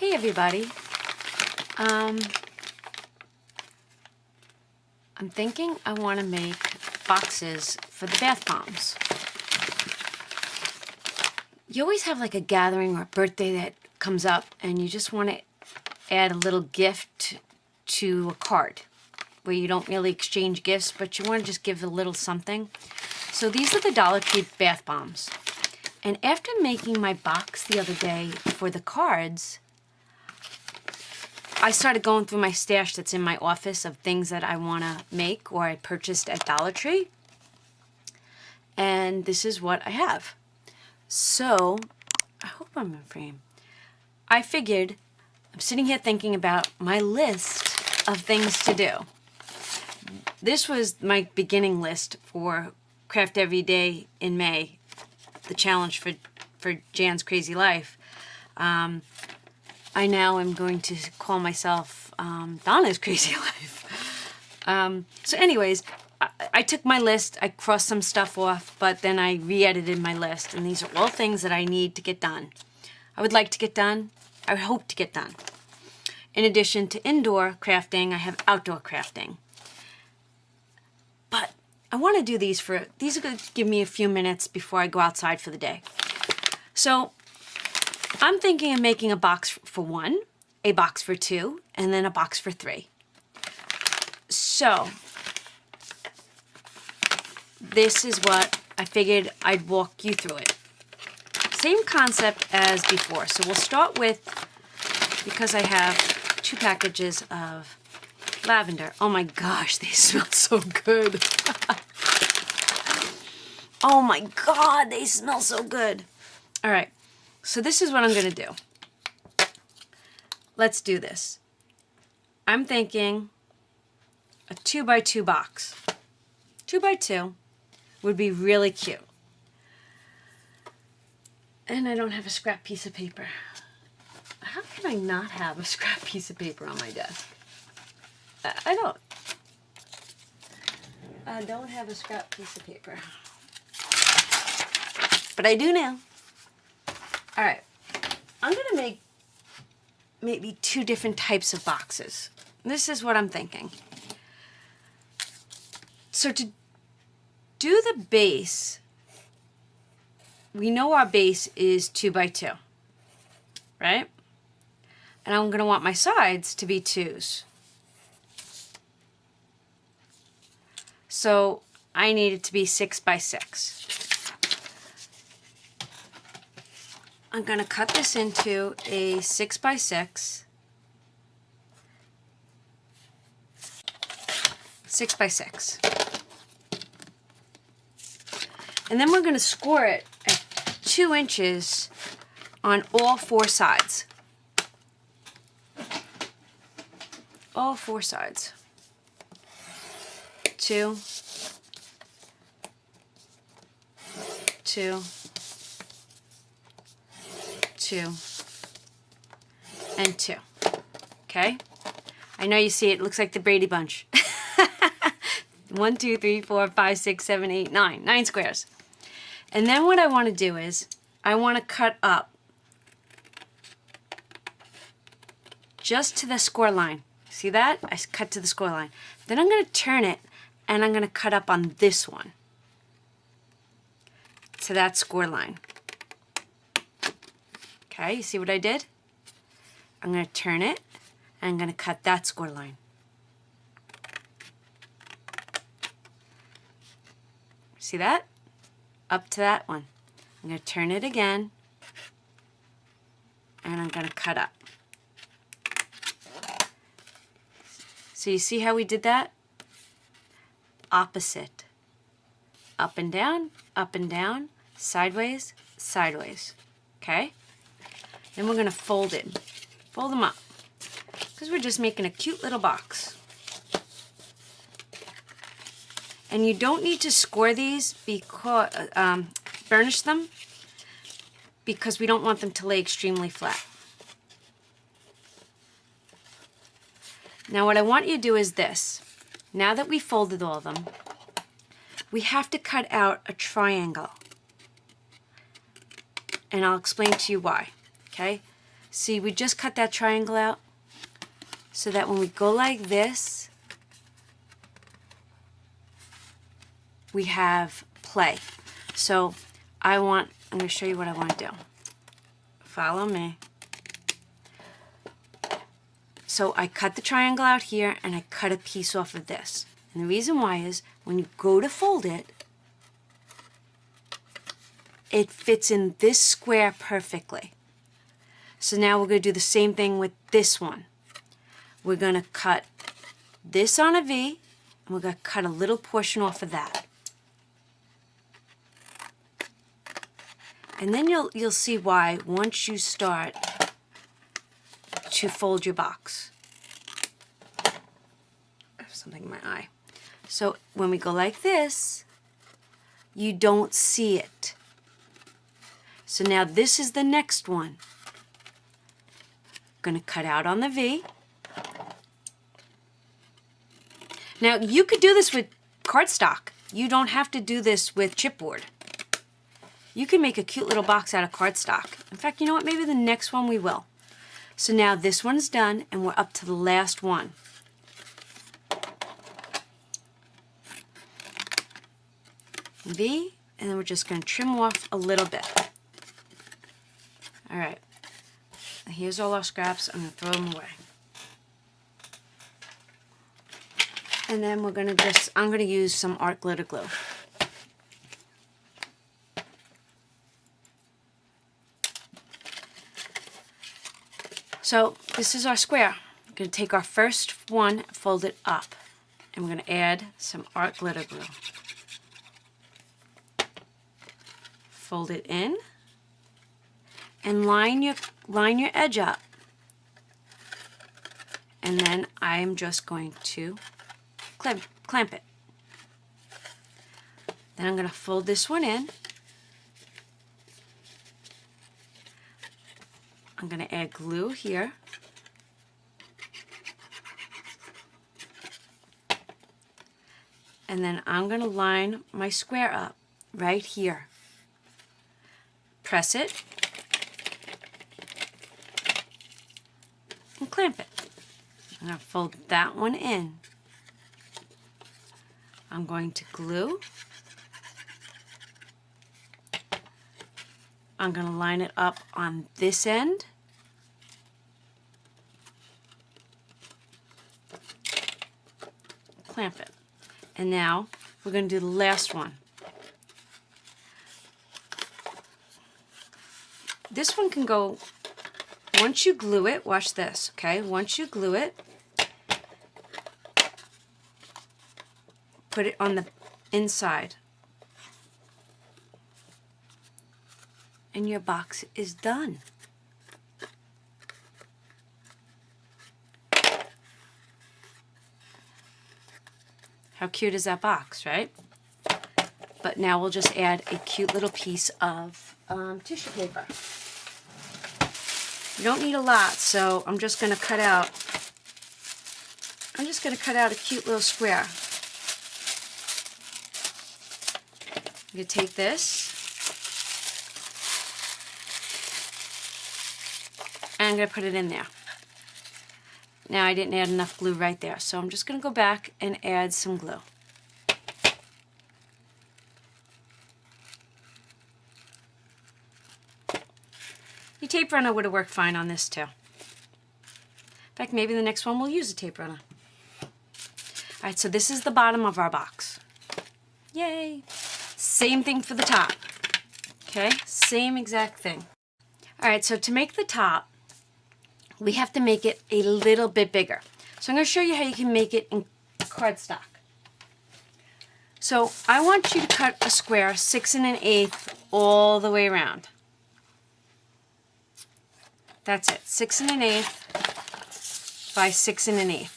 Hey everybody, I'm thinking I want to make boxes for the bath bombs. You always have like a gathering or a birthday that comes up and you just want to add a little gift to a card where you don't really exchange gifts, but you want to just give a little something. So these are the Dollar Tree bath bombs. And after making my box the other day for the cards, I started going through my stash that's in my office of things that I want to make or I purchased at Dollar Tree. And this is what I have. So, I hope I'm in frame. I figured, I'm sitting here thinking about my list of things to do. This was my beginning list for Craft Every Day in May, the challenge for Jan's Crazy Life. I now am going to call myself Donna's Crazy Life. So anyways, I took my list, I crossed some stuff off, but then I re-edited my list, and these are all things that I need to get done. I would like to get done, I would hope to get done. In addition to indoor crafting, I have outdoor crafting. But I want to do these are going to give me a few minutes before I go outside for the day. So I'm thinking of making a box for 1, a box for 2, and then a box for 3. So this is what I figured I'd walk you through it. Same concept as before. So we'll start with, because I have 2 packages of lavender. Oh my gosh, they smell so good. Oh my God, they smell so good. All right, so this is what I'm gonna do. Let's do this. I'm thinking a 2x2 box. 2x2 would be really cute. And I don't have a scrap piece of paper. How can I not have a scrap piece of paper on my desk? I don't have a scrap piece of paper. But I do now. All right, I'm gonna make maybe 2 different types of boxes. This is what I'm thinking. So to do the base, we know our base is 2x2, right? And I'm gonna want my sides to be 2s. So I need it to be 6x6. I'm gonna cut this into a 6x6, 6x6. And then we're gonna score it at 2 inches on all 4 sides. All 4 sides. 2, 2, 2, and 2. Okay? I know you see it looks like the Brady Bunch. 1, 2, 3, 4, 5, 6, 7, 8, 9. 9 squares. And then what I want to do is I want to cut up just to the score line. See that? I cut to the score line. Then I'm going to turn it and I'm going to cut up on this one to that score line. Okay, you see what I did? I'm going to turn it and I'm going to cut that score line. See that? Up to that one. I'm going to turn it again and I'm going to cut up. So you see how we did that? Opposite. Up and down, sideways, sideways. Okay? Then we're going to fold it. Fold them up. Because we're just making a cute little box. And you don't need to score these because, burnish them, because we don't want them to lay extremely flat. Now what I want you to do is this. Now that we folded all of them, we have to cut out a triangle. And I'll explain to you why. Okay? See, we just cut that triangle out so that when we go like this, we have play. So I'm going to show you what I want to do. Follow me. So I cut the triangle out here and I cut a piece off of this. And the reason why is when you go to fold it, it fits in this square perfectly. So now we're going to do the same thing with this one. We're going to cut this on a V, and we're going to cut a little portion off of that. And then you'll see why once you start to fold your box. I have something in my eye. So when we go like this, you don't see it. So now this is the next one. Going to cut out on the V. Now you could do this with cardstock. You don't have to do this with chipboard. You can make a cute little box out of cardstock. In fact, you know what? Maybe the next one we will. So now this one's done and we're up to the last one. V, and then we're just going to trim off a little bit. All right. Here's all our scraps. I'm going to throw them away. And then we're going to I'm going to use some art glitter glue. So this is our square. We're going to take our first one, fold it up, and we're going to add some art glitter glue. Fold it in, and line your edge up. And then I'm just going to clamp it. Then I'm going to fold this one in. I'm going to add glue here. And then I'm going to line my square up right here. Press it and clamp it. I'm going to fold that one in. I'm going to glue. I'm going to line it up on this end. Clamp it. And now we're going to do the last one. This one can go, once you glue it, watch this, okay? Once you glue it, put it on the inside. And your box is done. How cute is that box, right? But now we'll just add a cute little piece of tissue paper. You don't need a lot, so I'm just going to cut out a cute little square. I'm going to take this, and I'm going to put it in there. Now I didn't add enough glue right there, so I'm just going to go back and add some glue. Your tape runner would have worked fine on this too. In fact, maybe the next one we'll use a tape runner. Alright, so this is the bottom of our box. Yay! Same thing for the top. Okay, same exact thing. Alright, so to make the top, we have to make it a little bit bigger. So I'm going to show you how you can make it in cardstock. So I want you to cut a square 6 1/8 all the way around. That's it, 6 1/8 by 6 1/8.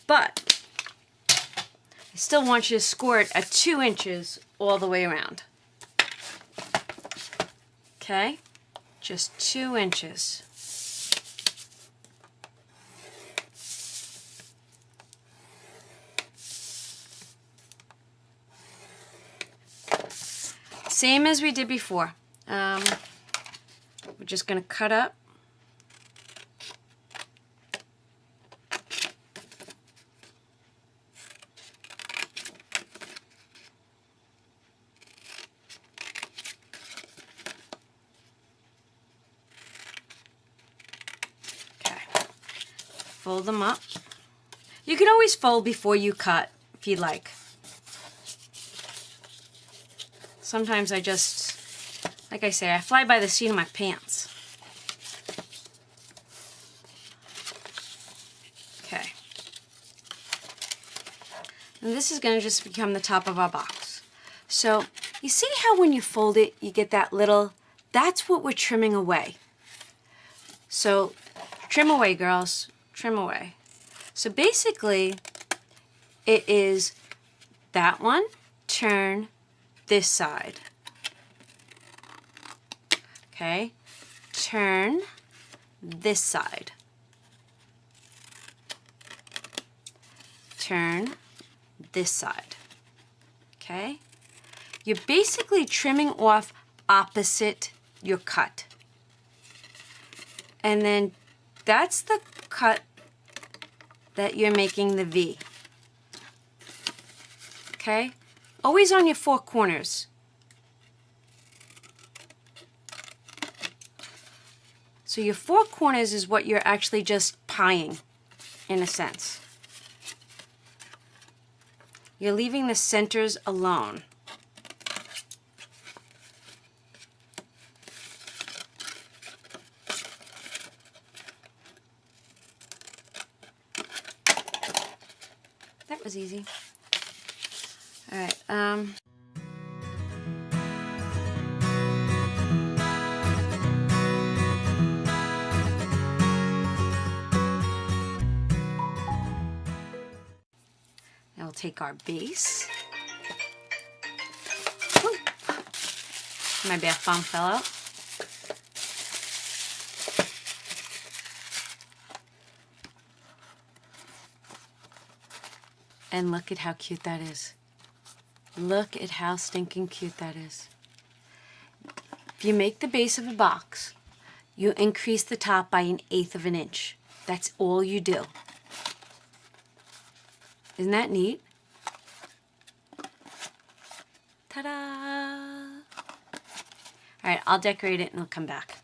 But I still want you to score it at 2 inches all the way around. Okay, just 2 inches. same as we did before. We're just going to cut up. Okay. Fold them up. You can always fold before you cut if you like. Sometimes I just, like I say, I fly by the seat of my pants. Okay. And this is going to just become the top of our box. So you see how when you fold it, you get that little, that's what we're trimming away. So trim away, girls, trim away. So basically, it is that one, turn this side. Okay, turn this side. Turn this side. Okay, you're basically trimming off opposite your cut. And then that's the cut that you're making the V. Okay? Always on your four corners. So your four corners is what you're actually just pieing, in a sense. You're leaving the centers alone. That was easy. All right. Now we'll take our base. Ooh. My bath bomb fell out. And look at how cute that is. Look at how stinking cute that is. If you make the base of a box, you increase the top by 1/8 of an inch. That's all you do. Isn't that neat? Ta-da! All right, I'll decorate it and I'll come back.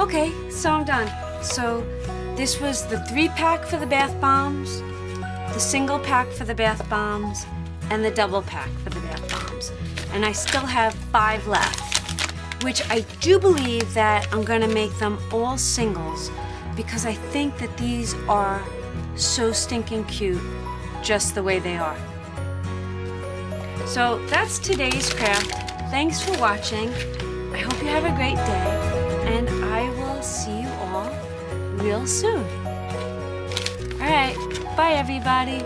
Okay, so I'm done. So this was the 3-pack for the bath bombs, the single pack for the bath bombs, and the double pack for the bath bombs. And I still have 5 left, which I do believe that I'm gonna make them all singles because I think that these are so stinking cute just the way they are. So that's today's craft. Thanks for watching. I hope you have a great day. And I will see you all real soon. All right, bye everybody.